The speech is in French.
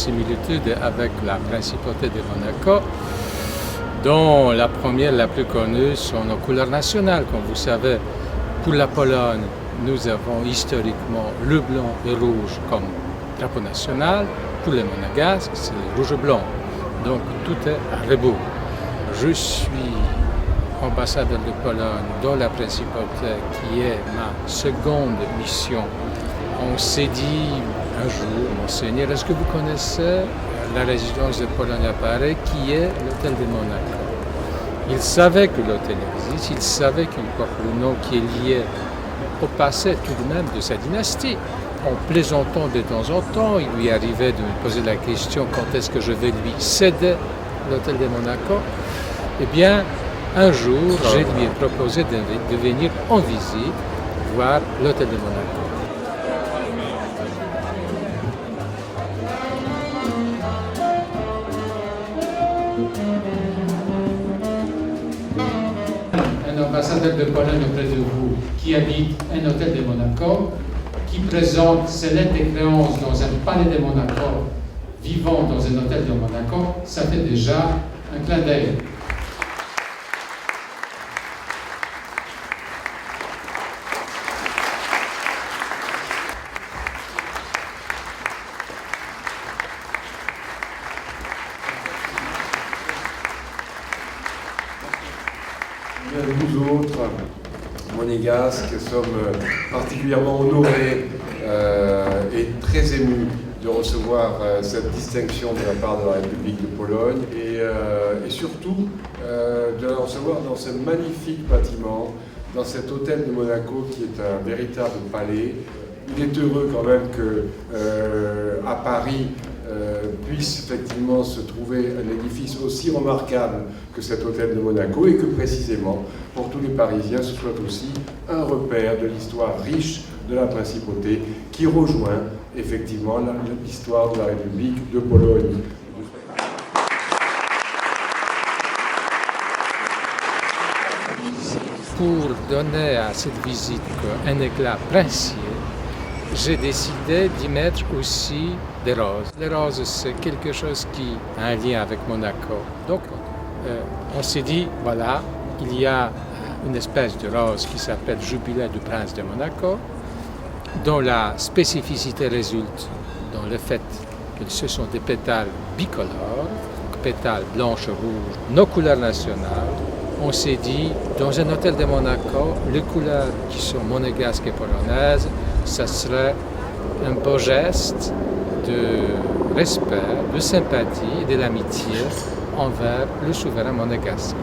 similitudes avec la principauté de Monaco, dont la première, la plus connue, sont nos couleurs nationales. Comme vous savez, pour la Pologne, nous avons historiquement le blanc et le rouge comme drapeau national. Pour les Monégasques, c'est le rouge et blanc. Donc tout est à rebours. Je suis ambassadeur de Pologne dans la principauté, qui est ma seconde mission. On s'est dit un jour, Monseigneur, est-ce que vous connaissez la résidence de Pologne à Paris, qui est l'hôtel de Monaco? Il savait que l'hôtel existe, il savait qu'il porte le nom qui est lié au passé tout de même de sa dynastie. En plaisantant de temps en temps, il lui arrivait de me poser la question quand est-ce que je vais lui céder l'hôtel de Monaco. Eh bien, un jour, je lui ai proposé de venir en visite voir l'hôtel de Monaco. Un ambassadeur de Pologne auprès de vous qui habite un hôtel de Monaco, qui présente ses lettres de créance dans un palais de Monaco, vivant dans un hôtel de Monaco, ça fait déjà un clin d'œil. Nous autres, monégasques, sommes particulièrement honorés et très émus de recevoir cette distinction de la part de la République de Pologne et surtout de la recevoir dans ce magnifique bâtiment, dans cet hôtel de Monaco qui est un véritable palais. Il est heureux quand même qu'à Paris puisse effectivement se trouver un édifice aussi remarquable que cet hôtel de Monaco et que précisément pour tous les Parisiens ce soit aussi un repère de l'histoire riche de la principauté qui rejoint effectivement l'histoire de la République de Pologne. Pour donner à cette visite un éclat princier, j'ai décidé d'y mettre aussi des roses. Les roses, c'est quelque chose qui a un lien avec Monaco. Donc, on s'est dit, voilà, il y a une espèce de rose qui s'appelle Jubilé du Prince de Monaco, dont la spécificité résulte dans le fait que ce sont des pétales bicolores, donc pétales blanches et rouges, nos couleurs nationales. On s'est dit, dans un hôtel de Monaco, les couleurs qui sont monégasques et polonaises, ça serait un beau geste de respect, de sympathie et de l'amitié envers le souverain monégasque.